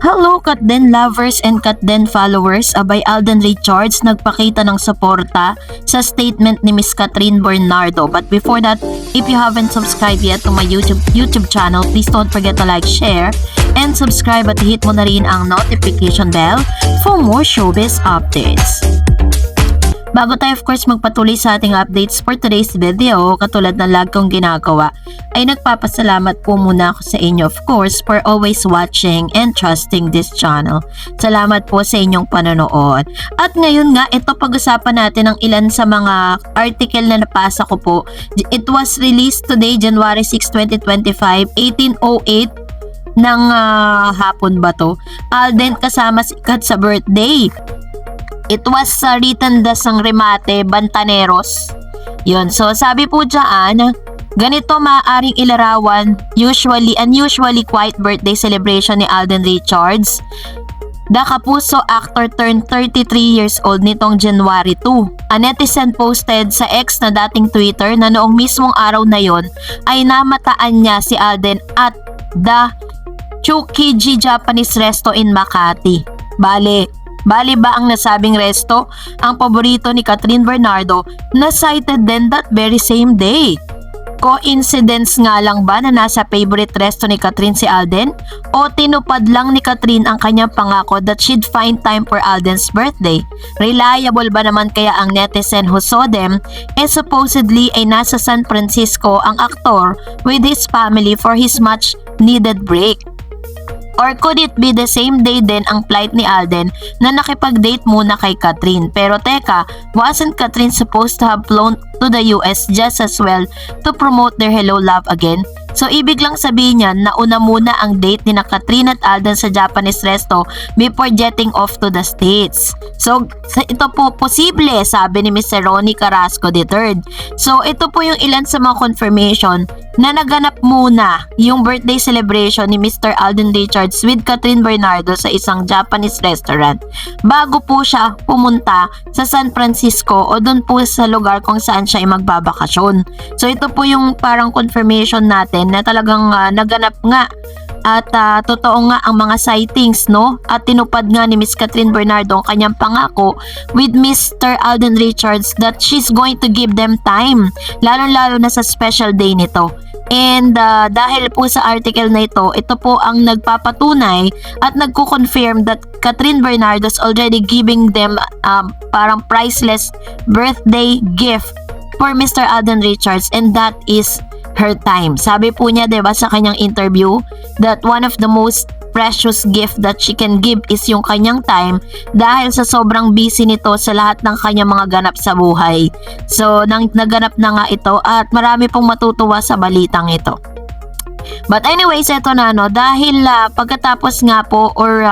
Hello Katden lovers and Katden followers, abay Alden Richards nagpakita ng suporta sa statement ni Miss Catherine Bernardo. But before that, if you haven't subscribed yet to my YouTube channel, please don't forget to like, share, and subscribe at hit mo na rin ang notification bell for more showbiz updates. Bago tayo of course magpatuloy sa ating updates for today's video, katulad ng lag kong ginagawa, ay nagpapasalamat po muna ako sa inyo of course for always watching and trusting this channel. Salamat po sa inyong panonood. At ngayon nga, ito pag-usapan natin ang ilan sa mga article na napasa ko po. It was released today, January 6, 2025, 18:08 ng hapon ba to? Alden kasama si Kat sa birthday. It was written dasang remate Bantaneros. Yun. So sabi po dyan, ganito maaaring ilarawan unusually quiet birthday celebration ni Alden Richards. The Kapuso actor turned 33 years old nitong January 2. A netizen posted sa ex na dating Twitter na noong mismong araw na yon ay namataan niya si Alden at the Tsukiji Japanese Resto in Makati. Bali ba ang nasabing resto ang paborito ni Catherine Bernardo na cited din that very same day? Coincidence nga lang ba na nasa favorite resto ni Catherine si Alden? O tinupad lang ni Catherine ang kanyang pangako that she'd find time for Alden's birthday? Reliable ba naman kaya ang netizen who saw them? Supposedly ay nasa San Francisco ang aktor with his family for his much needed break. Or could it be the same day din ang flight ni Alden na nakipag-date muna kay Catherine? Pero teka, wasn't Catherine supposed to have flown to the US just as well to promote their Hello Love again? So ibig lang sabihin niyan na una muna ang date ni na Catherine at Alden sa Japanese resto before jetting off to the States. So ito po posible, sabi ni Mr. Ronnie Carrasco III. So ito po yung ilan sa mga confirmation na naganap muna yung birthday celebration ni Mr. Alden Richards with Catherine Bernardo sa isang Japanese restaurant bago po siya pumunta sa San Francisco o doon po sa lugar kung saan siya ay magbabakasyon. So ito po yung parang confirmation natin na talagang naganap nga at totoo nga ang mga sightings, no? At tinupad nga ni Miss Catherine Bernardo ang kanyang pangako with Mr. Alden Richards that she's going to give them time, lalo-lalo na sa special day nito. And dahil po sa article na ito po ang nagpapatunay at nagko-confirm that Catherine Bernardo's already giving them parang priceless birthday gift for Mr. Alden Richards, and that is her time. Sabi po niya, 'di ba, sa kanyang interview that one of the most precious gift that she can give is yung kanyang time dahil sa sobrang busy nito sa lahat ng kanyang mga ganap sa buhay. So naganap na nga ito at marami pong matutuwa sa balitang ito. But anyways, eto na dahil pagkatapos nga po or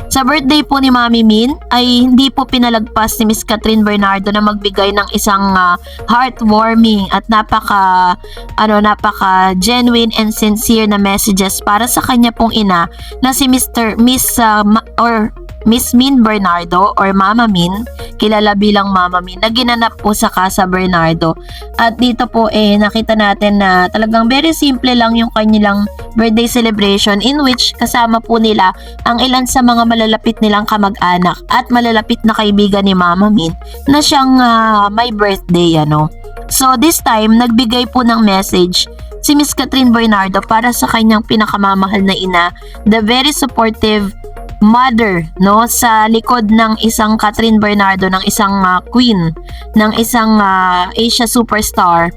sa birthday po ni Mami Min ay hindi po pinalagpas ni Miss Catherine Bernardo na magbigay ng isang heartwarming at napaka genuine and sincere na messages para sa kanya pong ina na si Miss Min Bernardo or Mama Min, kilala bilang Mama Min, na ginanap po sa Casa Bernardo. At dito po nakita natin na talagang very simple lang yung kanilang birthday celebration in which kasama po nila ang ilan sa mga malalapit nilang kamag-anak at malalapit na kaibigan ni Mama Min na siyang may birthday So this time nagbigay po ng message si Miss Catherine Bernardo para sa kanyang pinakamamahal na ina, the very supportive mother sa likod ng isang Catherine Bernardo, ng isang queen, ng isang Asia superstar.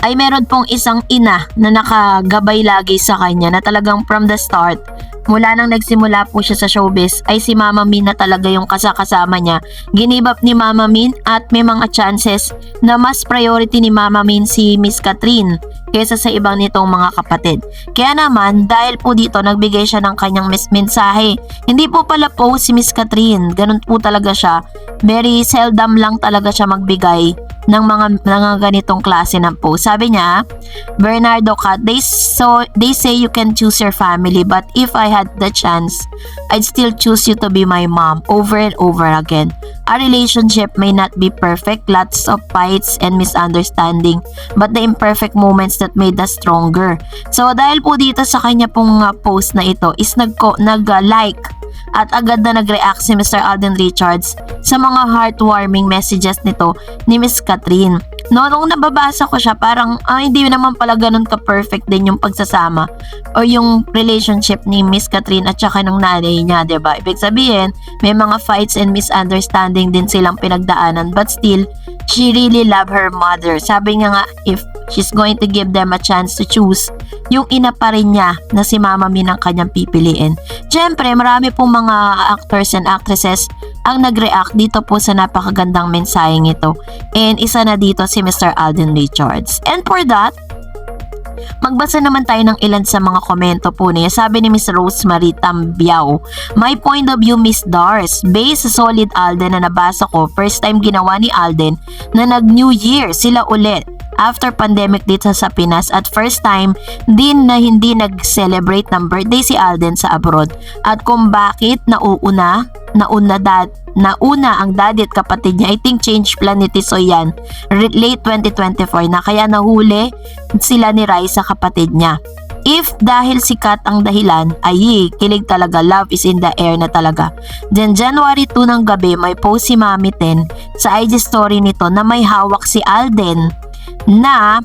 Ay meron pong isang ina na nakagabay lagi sa kanya na talagang from the start, mula nang nagsimula po siya sa showbiz, ay si Mama Min na talaga yung kasama niya. Ginibap ni Mama Min at may mga chances na mas priority ni Mama Min si Miss Catherine kaysa sa ibang nitong mga kapatid. Kaya naman, dahil po dito nagbigay siya ng kanyang mensahe. Hindi po pala po si Miss Catherine, ganun po talaga siya. Very seldom lang talaga siya magbigay ng mga ganitong klase ng post. Sabi niya, Bernardo Kat, they say you can choose your family, but if I had the chance, I'd still choose you to be my mom over and over again. Our relationship may not be perfect, lots of fights and misunderstanding, but the imperfect moments that made us stronger. So dahil po dito sa kanya pong post na ito is nag-like at agad na nag-react si Mr. Alden Richards sa mga heartwarming messages nito ni Miss Catherine. No, nung nababasa ko siya, parang hindi naman pala ganun ka-perfect din yung pagsasama o yung relationship ni Miss Catherine at saka ng nanay niya, diba? Ibig sabihin, may mga fights and misunderstanding din silang pinagdaanan, but still, she really love her mother. Sabi niya nga, if she's going to give them a chance to choose, yung ina pa rin niya na si Mama Min ang kanyang pipiliin. Siyempre, marami pong mga actors and actresses ang nag-react dito po sa napakagandang mensaheng ito. And isa na dito si Mr. Alden Richards. And for that, magbasa naman tayo ng ilan sa mga komento po niya. Sabi ni Miss Rosemary Tambiao, my point of view, Miss Dars, based sa solid Alden na nabasa ko, first time ginawa ni Alden na nag-New Year sila ulit after pandemic dito sa Pinas at first time din na hindi nag-celebrate ng birthday si Alden sa abroad. At kung bakit nauna ang daddy at kapatid niya, I think change plan ni Tisoy yan late 2024 na kaya nahuli sila ni Rai sa kapatid niya. If dahil sikat ang dahilan, ay kilig talaga, love is in the air na talaga. Then January 2 ng gabi, may post si Mami Ten sa IG story nito na may hawak si Alden na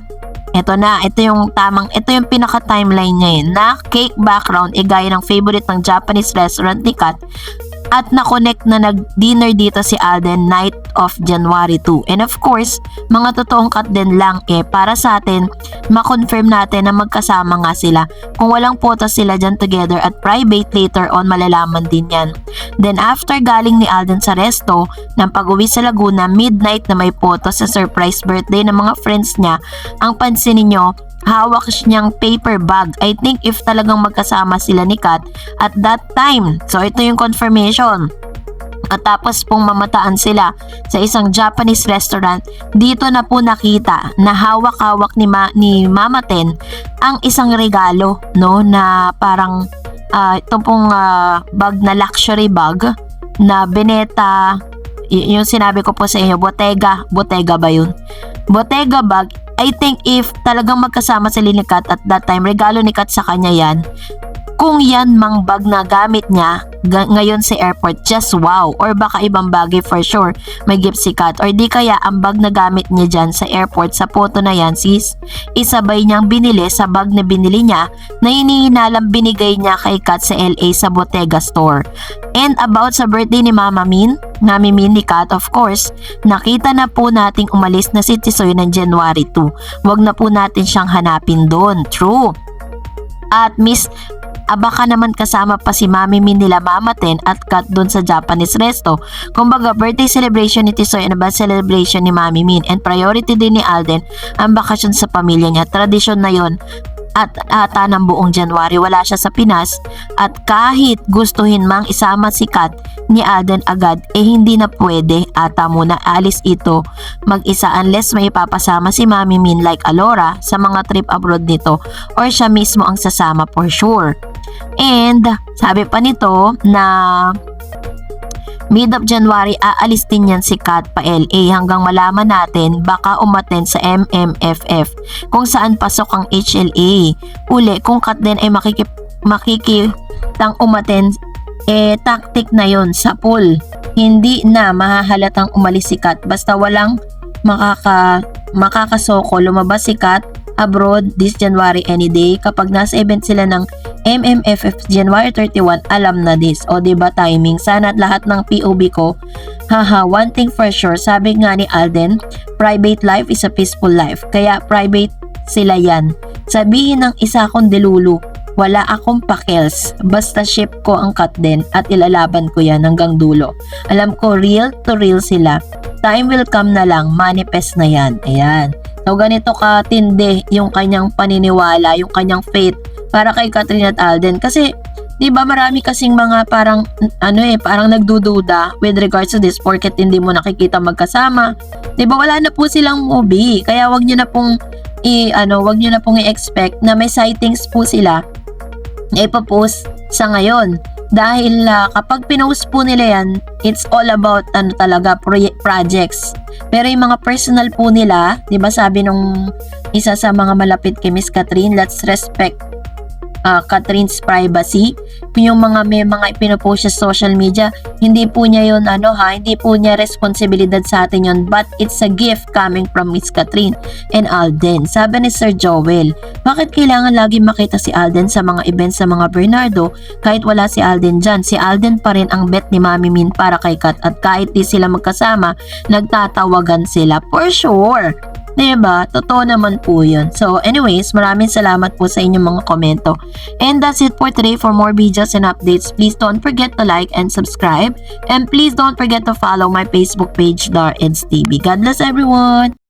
ito yung pinaka-timeline niya yun, na cake background gaya ng favorite ng Japanese restaurant ni Kat at na-connect na nag-dinner dito si Alden night of January 2. And of course, mga totoong cut din lang para sa atin, ma-confirm natin na magkasama nga sila. Kung walang photo sila dyan together at private, later on malalaman din yan. Then after galing ni Alden sa resto, ng pag-uwi sa Laguna, midnight na may photo sa surprise birthday ng mga friends niya, ang pansin ninyo, hawak niyang paper bag. I think if talagang magkasama sila ni Kat at that time. So ito yung confirmation. At tapos pong mamataan sila sa isang Japanese restaurant, dito na po nakita na hawak-hawak ni Mama Ten ang isang regalo, no, na parang itong pong bag na luxury bag na Beneta, yung sinabi ko po sa inyo, Bottega ba yun? Bottega bag. I think if talagang magkasama sila ni Kat at that time, regalo ni Kat sa kanya yan. Kung yan mang bag na gamit niya ngayon sa airport, just wow. Or baka ibang bagay for sure, may gift si Kat. Or di kaya ang bag na gamit niya dyan sa airport, sa photo na yan, sis, isabay niyang binili sa bag na binili niya na hinihinalang binigay niya kay Kat sa LA sa Bottega store. And about sa birthday ni Mami Min ni Kat, of course, nakita na po nating umalis na si Tisoy ng January 2. Wag na po natin siyang hanapin doon. True. At baka naman kasama pa si Mami Min nila Mama Ten at Kat doon sa Japanese resto. Kumbaga, birthday celebration ni Tisoy and ba celebration ni Mami Min, and priority din ni Alden ang bakasyon sa pamilya niya. Tradisyon na yon at ata ng buong January wala siya sa Pinas, at kahit gustuhin mang isama si Kat ni Alden agad, hindi na pwede, ata muna alis ito mag-isa unless may ipapasama si Mami Min like Alora sa mga trip abroad nito, or siya mismo ang sasama for sure. And sabi pa nito na mid of January aalis din yan si Kat pa LA hanggang malaman natin baka umattend sa MMFF kung saan pasok ang HLA. Uli, kung Kat din ay makikitang umattend, tactic na yon sa pool. Hindi na mahahalatang umalis si Kat basta walang makakasoko. Lumabas si Kat abroad this January any day. Kapag nasa event sila ng MMFF January 31, alam na this. O diba timing? Sana at lahat ng POV ko. One thing for sure, sabi nga ni Alden, private life is a peaceful life. Kaya private sila yan. Sabihin ng isa kong delulu, wala akong pakels. Basta ship ko ang Kat din at ilalaban ko yan hanggang dulo. Alam ko real to real sila. Time will come na lang, manifest na yan. Ayan. So ganito katindi yung kanyang paniniwala, yung kanyang faith para kay Catherine at Alden, kasi 'Di ba marami kasing mga parang parang nagdududa with regards to this porket hindi mo nakikita magkasama. 'Di ba wala na po silang movie. Kaya wag niyo na pong wag niyo na pong i-expect na may sightings po sila na ipopost sa ngayon. Dahil kapag pinost po nila yan, it's all about talaga projects. Pero yung mga personal po nila, 'di ba sabi nung isa sa mga malapit kay Miss Catherine, let's respect Catherine's privacy. Yung may mga ipinopost siya sa social media, hindi po niya yun hindi po niya responsibilidad sa atin yun, but it's a gift coming from Miss Catherine and Alden. Sabi ni Sir Joel, bakit kailangan lagi makita si Alden sa mga events sa mga Bernardo kahit wala si Alden dyan? Si Alden pa rin ang bet ni Mami Min para kay Kat, at kahit di sila magkasama, nagtatawagan sila for sure. Diba? Totoo naman po yun. So anyways, maraming salamat po sa inyong mga komento. And that's it for today. For more videos and updates, please don't forget to like and subscribe. And please don't forget to follow my Facebook page, Dar Eds TV. God bless everyone!